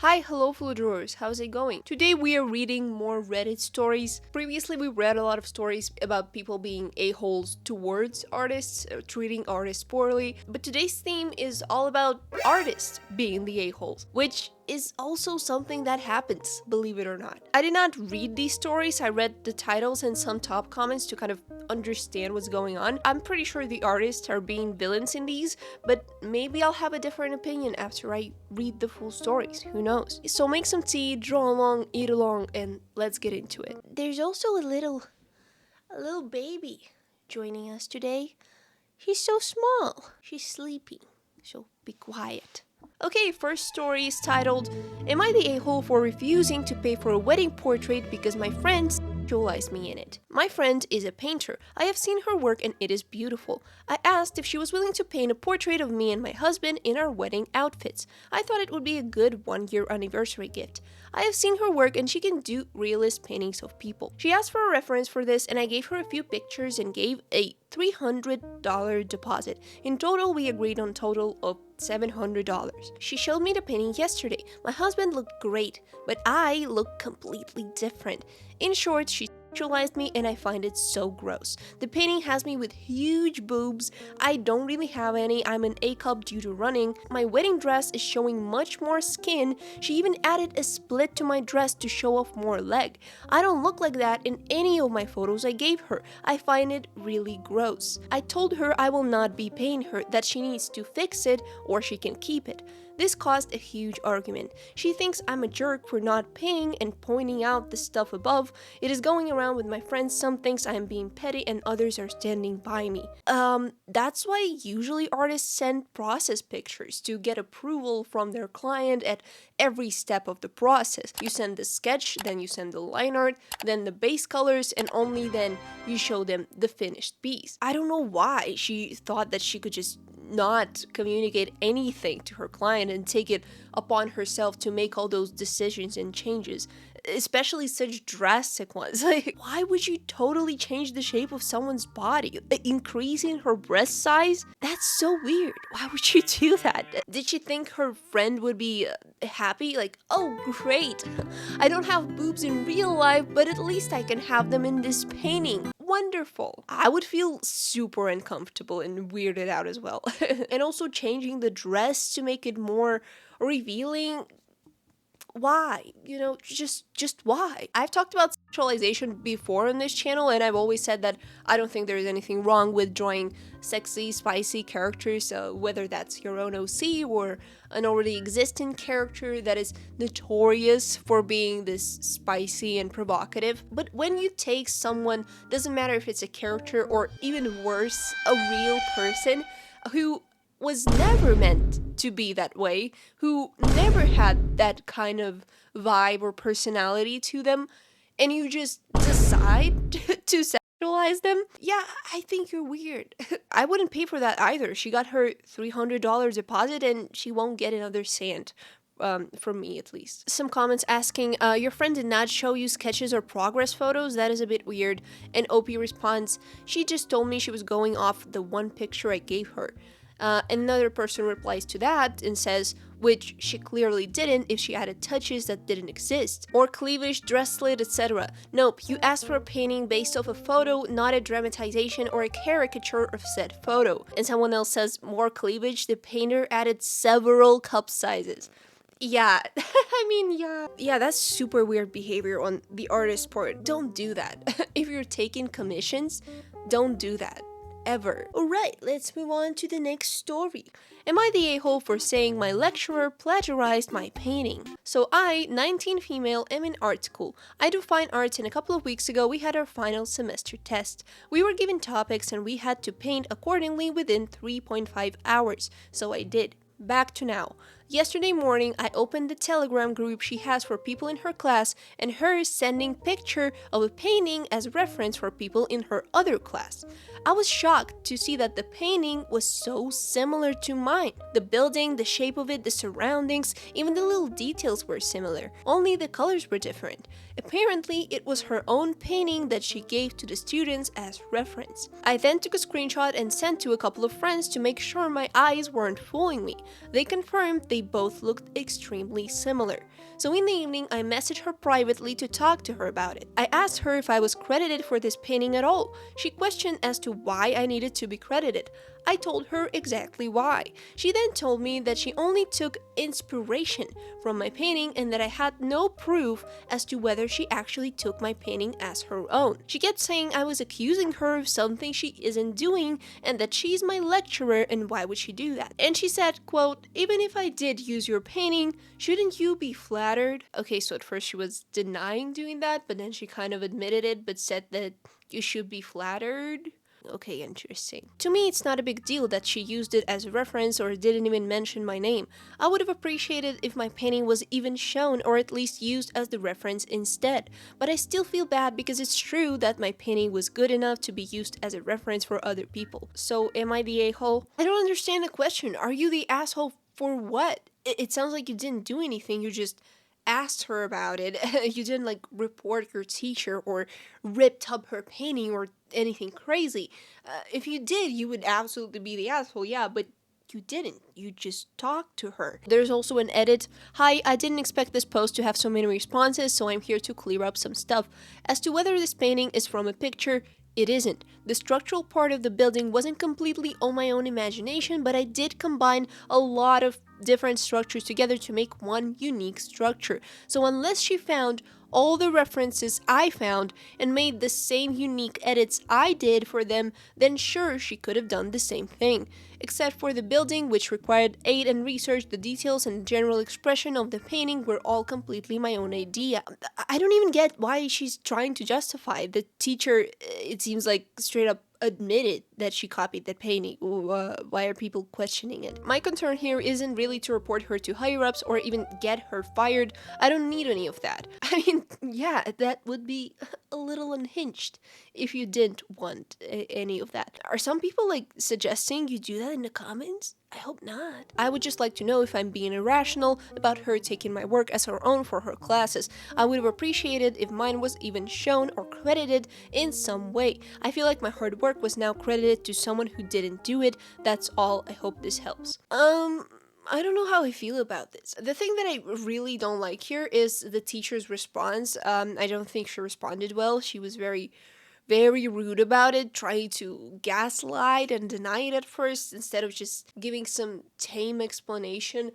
Hi, hello Fludrors, how's it going? Today we are reading more Reddit stories. Previously we read a lot of stories about people being a-holes towards artists, treating artists poorly, but today's theme is all about artists being the a-holes, which is also something that happens, believe it or not. I did not read these stories, I read the titles and some top comments to kind of understand what's going on. I'm pretty sure the artists are being villains in these, but maybe I'll have a different opinion after I read the full stories, who knows. So make some tea, draw along, eat along, and let's get into it. There's also a little baby joining us today. She's so small. She's sleeping, so be quiet. Okay, first story is titled, Am I the a-hole for refusing to pay for a wedding portrait because my friends sexualized me in it? My friend is a painter. I have seen her work and it is beautiful. I asked if she was willing to paint a portrait of me and my husband in our wedding outfits. I thought it would be a good one-year anniversary gift. I have seen her work and she can do realist paintings of people. She asked for a reference for this and I gave her a few pictures and gave a $300 deposit. In total, we agreed on a total of $700. She showed me the painting yesterday. My husband looked great, but I look completely different. In short, she sexualized me and I find it so gross. The painting has me with huge boobs. I don't really have any. I'm an A cup due to running. My wedding dress is showing much more skin. She even added a split to my dress to show off more leg. I don't look like that in any of my photos I gave her. I find it really gross. I told her I will not be paying her, that she needs to fix it or she can keep it. This caused a huge argument. She thinks I'm a jerk for not paying and pointing out the stuff above. It is going around with my friends. Some thinks I am being petty and others are standing by me. That's why usually artists send process pictures to get approval from their client at every step of the process. You send the sketch, then you send the line art, then the base colors, and only then you show them the finished piece. I don't know why she thought that she could just not communicate anything to her client and take it upon herself to make all those decisions and changes, especially such drastic ones. Like, why would you totally change the shape of someone's body? Increasing her breast size? That's so weird. Why would you do that? Did she think her friend would be happy? Like, oh great, I don't have boobs in real life, but at least I can have them in this painting. Wonderful. I would feel super uncomfortable and weirded out as well. And also changing the dress to make it more revealing. Why? Just why? I've talked about sexualization before on this channel, and I've always said that I don't think there's anything wrong with drawing sexy, spicy characters, whether that's your own OC or an already existing character that is notorious for being this spicy and provocative. But when you take someone, doesn't matter if it's a character or even worse, a real person who was never meant to be that way, who never had that kind of vibe or personality to them, and you just decide to sexualize them, yeah, I think you're weird. I wouldn't pay for that either. She got her $300 deposit and she won't get another cent. From me at least. Some comments asking, your friend did not show you sketches or progress photos? That is a bit weird. And OP responds, she just told me she was going off the one picture I gave her. Another person replies to that and says, which she clearly didn't if she added touches that didn't exist. Or cleavage, dress slit, etc. Nope, you asked for a painting based off a photo, not a dramatization or a caricature of said photo. And someone else says, more cleavage, the painter added several cup sizes. Yeah, I mean, yeah, that's super weird behavior on the artist's part. Don't do that. If you're taking commissions, don't do that. Ever. Alright, let's move on to the next story. Am I the a-hole for saying my lecturer plagiarized my painting? So I, 19 female, am in art school. I do fine arts and a couple of weeks ago we had our final semester test. We were given topics and we had to paint accordingly within 3.5 hours, so I did. Back to now. Yesterday morning, I opened the Telegram group she has for people in her class and her sending picture of a painting as reference for people in her other class. I was shocked to see that the painting was so similar to mine. The building, the shape of it, the surroundings, even the little details were similar, only the colors were different. Apparently, it was her own painting that she gave to the students as reference. I then took a screenshot and sent to a couple of friends to make sure my eyes weren't fooling me. They confirmed they they both looked extremely similar. So in the evening, I messaged her privately to talk to her about it. I asked her if I was credited for this painting at all. She questioned as to why I needed to be credited. I told her exactly why. She then told me that she only took inspiration from my painting and that I had no proof as to whether she actually took my painting as her own. She kept saying I was accusing her of something she isn't doing and that she's my lecturer and why would she do that? And she said, quote, "Even if I did use your painting, shouldn't you be flattered?" Okay, so at first she was denying doing that, but then she kind of admitted it but said that you should be flattered. Okay, interesting. To me, it's not a big deal that she used it as a reference or didn't even mention my name. I would have appreciated if my painting was even shown or at least used as the reference instead. But I still feel bad because it's true that my painting was good enough to be used as a reference for other people. So am I the a-hole? I don't understand the question. Are you the asshole for what? It sounds like you didn't do anything, you just asked her about it. You didn't like report your teacher or ripped up her painting or anything crazy. If you did, you would absolutely be the asshole, yeah, but you didn't. You just talked to her. There's also an edit. "Hi, I didn't expect this post to have so many responses, so I'm here to clear up some stuff. As to whether this painting is from a picture, it isn't. The structural part of the building wasn't completely on my own imagination, but I did combine a lot of different structures together to make one unique structure. So unless she found all the references I found and made the same unique edits I did for them, then sure, she could have done the same thing. Except for the building, which required aid and research, the details and general expression of the painting were all completely my own idea." I don't even get why she's trying to justify. The teacher, it seems like, straight up admitted that she copied that painting. Why are people questioning it? My concern here isn't really to report her to higher-ups or even get her fired. I don't need any of that. I mean, yeah, that would be a little unhinged if you didn't want any of that. Are some people like suggesting you do that in the comments? I hope not. I would just like to know if I'm being irrational about her taking my work as her own for her classes. I would have appreciated if mine was even shown or credited in some way. I feel like my hard work was now credited to someone who didn't do it. That's all. I hope this helps. I don't know how I feel about this. The thing that I really don't like here is the teacher's response. I don't think she responded well. She was very rude about it, trying to gaslight and deny it at first instead of just giving some tame explanation.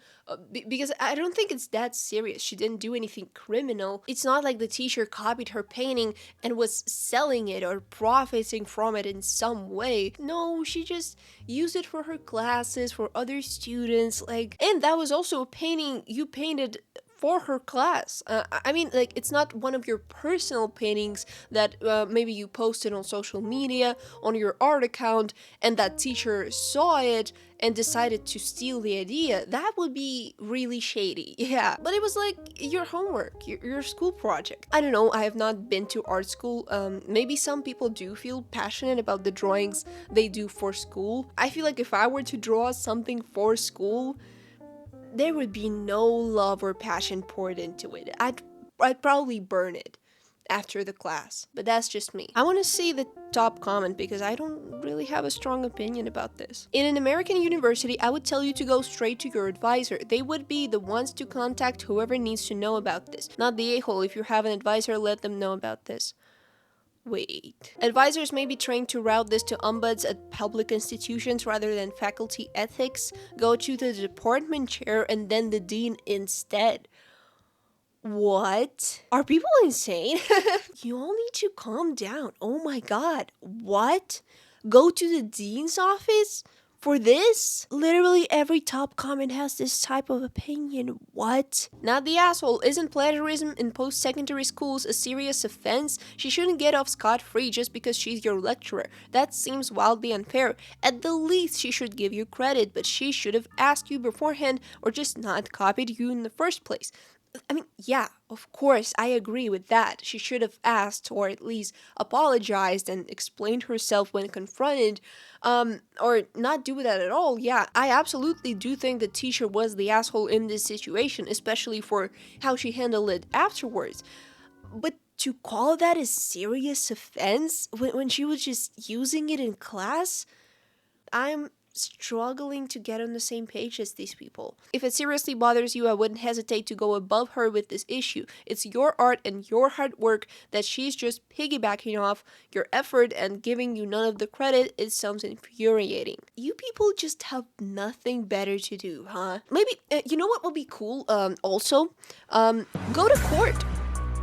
Because I don't think it's that serious. She didn't do anything criminal. It's not like the teacher copied her painting and was selling it or profiting from it in some way. No, she just used it for her classes, for other students, and that was also a painting you painted for her class. I mean, like, it's not one of your personal paintings that maybe you posted on social media, on your art account, and that teacher saw it and decided to steal the idea. That would be really shady, yeah. But it was like your homework, your school project. I don't know, I have not been to art school. Maybe some people do feel passionate about the drawings they do for school. I feel like if I were to draw something for school, there would be no love or passion poured into it. I'd probably burn it after the class, but that's just me. I want to see the top comment because I don't really have a strong opinion about this. In an American university, I would tell you to go straight to your advisor. They would be the ones to contact whoever needs to know about this, not the a-hole. If you have an advisor, let them know about this. Wait. Advisors may be trained to route this to ombuds at public institutions rather than faculty ethics. Go to the department chair and then the dean instead. What? Are people insane? You all need to calm down. Oh my god. What? Go to the dean's office? For this? Literally every top comment has this type of opinion. What? Not the asshole. Isn't plagiarism in post-secondary schools a serious offense? She shouldn't get off scot-free just because she's your lecturer. That seems wildly unfair. At the least, she should give you credit, but she should have asked you beforehand or just not copied you in the first place. I mean, yeah, of course, I agree with that. She should have asked or at least apologized and explained herself when confronted, or not do that at all. Yeah, I absolutely do think the teacher was the asshole in this situation, especially for how she handled it afterwards. But to call that a serious offense when she was just using it in class, I'm struggling to get on the same page as these people. If it seriously bothers you, I wouldn't hesitate to go above her with this issue. It's your art and your hard work that she's just piggybacking off your effort and giving you none of the credit. It sounds infuriating. You people just have nothing better to do, huh? Maybe, you know what would be cool? Go to court.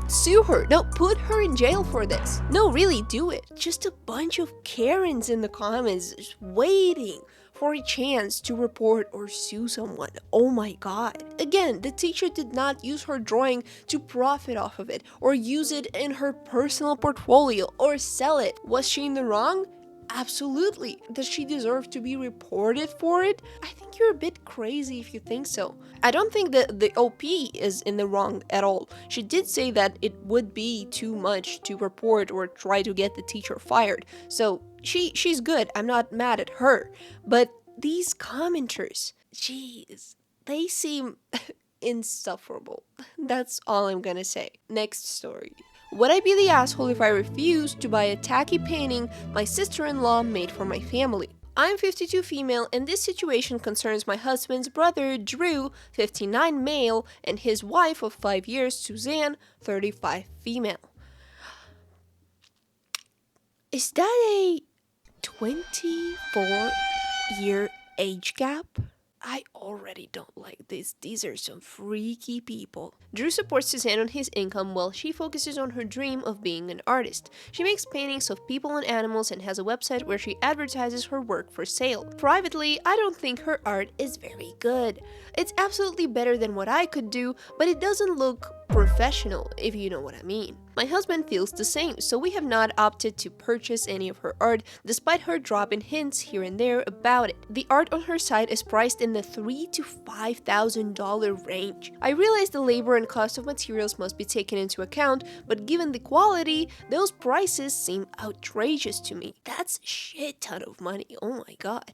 Sue her. No, put her in jail for this. No, really, do it. Just a bunch of Karens in the comments just waiting for a chance to report or sue someone. Oh my god. Again, the teacher did not use her drawing to profit off of it or use it in her personal portfolio or sell it. Was she in the wrong? Absolutely. Does she deserve to be reported for it? I think you're a bit crazy if you think so. I don't think that the OP is in the wrong at all. She did say that it would be too much to report or try to get the teacher fired. So she's good. I'm not mad at her. But these commenters, jeez, they seem insufferable. That's all I'm gonna say. Next story. Would I be the asshole if I refused to buy a tacky painting my sister-in-law made for my family? I'm 52 female, and this situation concerns my husband's brother, Drew, 59 male, and his wife of 5 years, Suzanne, 35 female. Is that a 24-year age gap? I already don't like this. These are some freaky people. Drew supports Suzanne on his income while she focuses on her dream of being an artist. She makes paintings of people and animals and has a website where she advertises her work for sale. Privately, I don't think her art is very good. It's absolutely better than what I could do, but it doesn't look professional, if you know what I mean. My husband feels the same, so we have not opted to purchase any of her art, despite her dropping hints here and there about it. The art on her site is priced in the $3,000 to $5,000 range. I realize the labor and cost of materials must be taken into account, but given the quality, those prices seem outrageous to me. That's a shit ton of money, oh my god.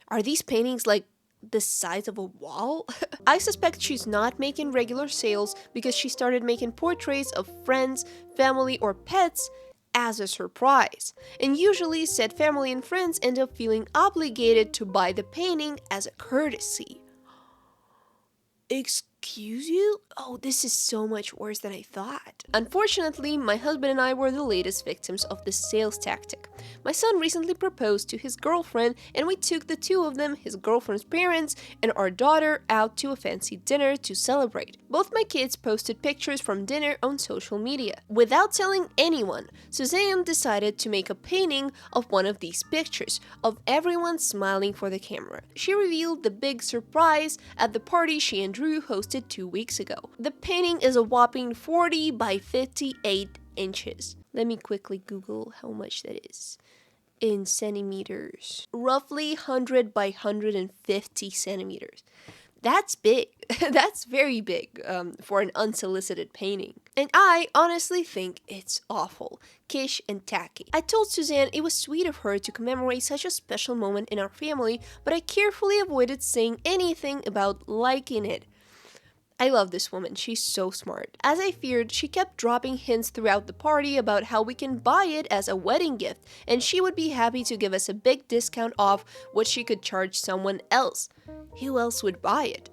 Are these paintings like the size of a wall? I suspect she's not making regular sales because she started making portraits of friends, family, or pets as a surprise. And usually said family and friends end up feeling obligated to buy the painting as a courtesy. Excuse you? Oh, this is so much worse than I thought. Unfortunately, my husband and I were the latest victims of this sales tactic. My son recently proposed to his girlfriend, and we took the two of them, his girlfriend's parents, and our daughter out to a fancy dinner to celebrate. Both my kids posted pictures from dinner on social media. Without telling anyone, Suzanne decided to make a painting of one of these pictures, of everyone smiling for the camera. She revealed the big surprise at the party she and Drew hosted 2 weeks ago. The painting is a whopping 40 by 58 inches. Let me quickly Google how much that is in centimeters. Roughly 100 by 150 centimeters. That's big. That's very big for an unsolicited painting. And I honestly think it's awful, kitsch, and tacky. I told Suzanne it was sweet of her to commemorate such a special moment in our family, but I carefully avoided saying anything about liking it. I love this woman, she's so smart. As I feared, she kept dropping hints throughout the party about how we can buy it as a wedding gift, and she would be happy to give us a big discount off what she could charge someone else. Who else would buy it?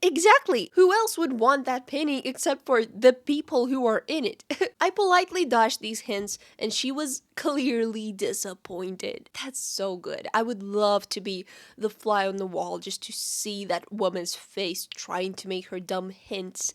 Exactly! Who else would want that painting except for the people who are in it? I politely dodged these hints, and she was clearly disappointed. That's so good. I would love to be the fly on the wall just to see that woman's face trying to make her dumb hints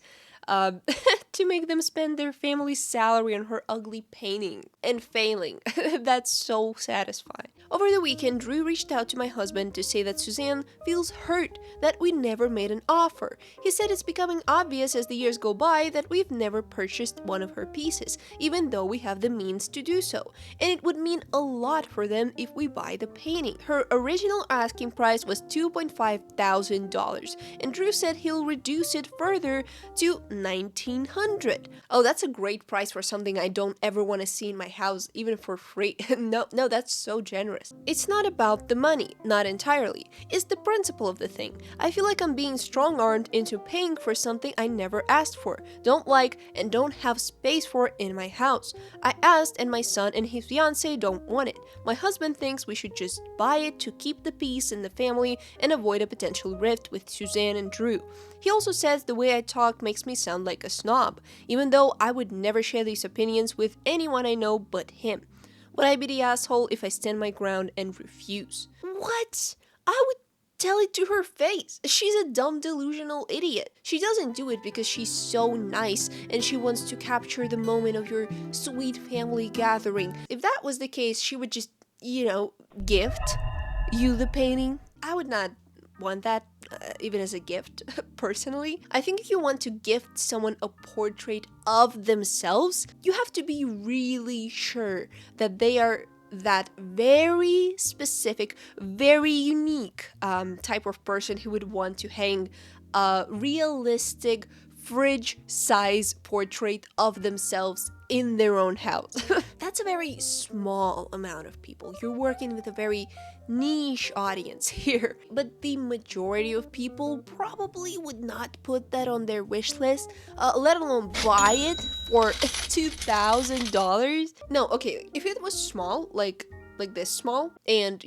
to make them spend their family's salary on her ugly painting and failing. That's so satisfying. Over the weekend, Drew reached out to my husband to say that Suzanne feels hurt that we never made an offer. He said it's becoming obvious as the years go by that we've never purchased one of her pieces, even though we have the means to do so, and it would mean a lot for them if we buy the painting. Her original asking price was $2,500, and Drew said he'll reduce it further to $1,900. Oh, that's a great price for something I don't ever want to see in my house, even for free. No, that's so generous. It's not about the money, not entirely. It's the principle of the thing. I feel like I'm being strong-armed into paying for something I never asked for, don't like, and don't have space for in my house. I asked, and my son and his fiance don't want it. My husband thinks we should just buy it to keep the peace in the family and avoid a potential rift with Suzanne and Drew. He also says the way I talk makes me sound like a snob, even though I would never share these opinions with anyone I know but him. Would I be the asshole if I stand my ground and refuse? What? I would tell it to her face. She's a dumb, delusional idiot. She doesn't do it because she's so nice and she wants to capture the moment of your sweet family gathering. If that was the case, she would just, gift you the painting. I would not want that, even as a gift, personally. I think if you want to gift someone a portrait of themselves, you have to be really sure that they are that very specific, very unique type of person who would want to hang a realistic fridge-size portrait of themselves in their own house. That's a very small amount of people. You're working with a very niche audience here. But the majority of people probably would not put that on their wish list, let alone buy it for $2,000. No, okay, if it was small, like this small, and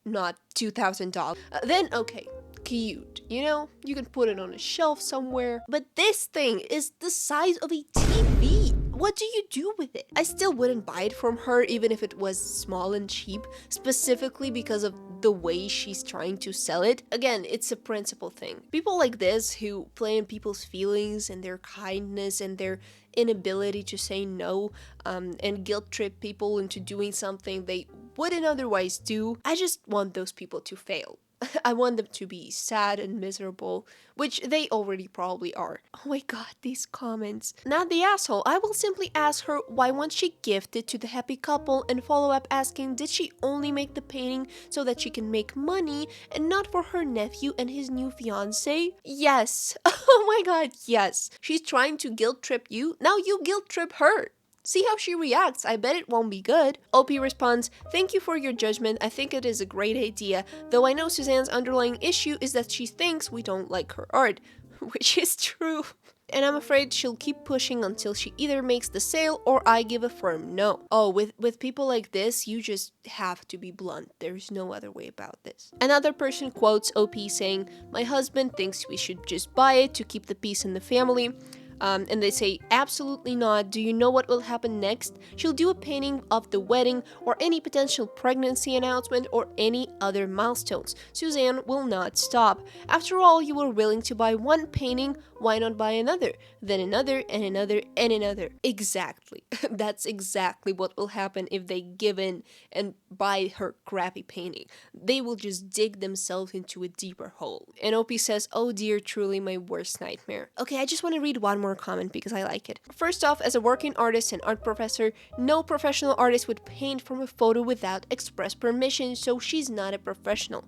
not $2,000, then okay. Cute, you can put it on a shelf somewhere. But this thing is the size of a TV. What do you do with it? I still wouldn't buy it from her even if it was small and cheap, specifically because of the way she's trying to sell it. Again, it's a principle thing. People like this who play in people's feelings and their kindness and their inability to say no, and guilt trip people into doing something they wouldn't otherwise do. I just want those people to fail. I want them to be sad and miserable, which they already probably are. Oh my god, these comments. Not the asshole. I will simply ask her why won't she gift it to the happy couple and follow up asking did she only make the painting so that she can make money and not for her nephew and his new fiance? Yes. Oh my god, yes. She's trying to guilt trip you. Now you guilt trip her. See how she reacts, I bet it won't be good. OP responds, thank you for your judgment, I think it is a great idea, though I know Suzanne's underlying issue is that she thinks we don't like her art, which is true. And I'm afraid she'll keep pushing until she either makes the sale or I give a firm no. Oh, with people like this, you just have to be blunt. There's no other way about this. Another person quotes OP saying, my husband thinks we should just buy it to keep the peace in the family. And they say, absolutely not. Do you know what will happen next? She'll do a painting of the wedding or any potential pregnancy announcement or any other milestones. Suzanne will not stop. After all, you were willing to buy one painting, why not buy another? Then another and another and another. Exactly. That's exactly what will happen if they give in and buy her crappy painting. They will just dig themselves into a deeper hole. And OP says, oh dear, truly my worst nightmare. Okay, I just want to read one more comment because I like it. First off, as a working artist and art professor, no professional artist would paint from a photo without express permission, so she's not a professional.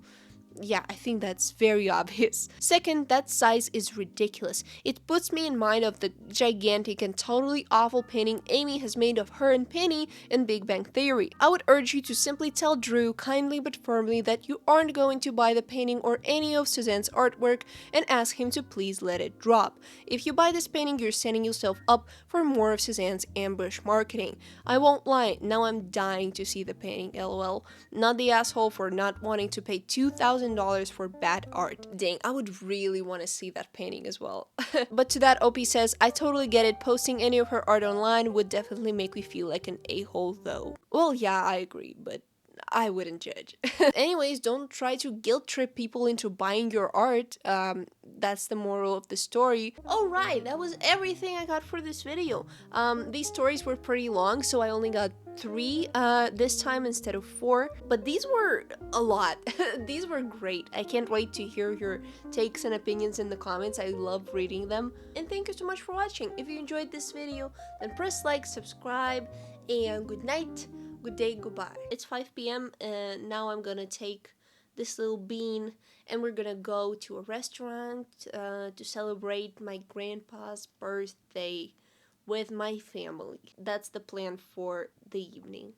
Yeah, I think that's very obvious. Second, that size is ridiculous. It puts me in mind of the gigantic and totally awful painting Amy has made of her and Penny in Big Bang Theory. I would urge you to simply tell Drew kindly but firmly that you aren't going to buy the painting or any of Suzanne's artwork and ask him to please let it drop. If you buy this painting, you're setting yourself up for more of Suzanne's ambush marketing. I won't lie, now I'm dying to see the painting, lol. Not the asshole for not wanting to pay $2,000 for bad art. Dang, I would really want to see that painting as well. But to that, OP says, I totally get it. Posting any of her art online would definitely make me feel like an a-hole though. Well, yeah, I agree, but I wouldn't judge. Anyways, don't try to guilt trip people into buying your art. That's the moral of the story. Alright, that was everything I got for this video. These stories were pretty long, so I only got 3 this time instead of 4, but these were a lot. These were great. I can't wait to hear your takes and opinions in the comments. I love reading them. And thank you so much for watching. If you enjoyed this video, then press like, subscribe, and good night, good day, goodbye. It's 5 p.m. and now I'm gonna take this little bean, and we're gonna go to a restaurant to celebrate my grandpa's birthday with my family. That's the plan for the evening.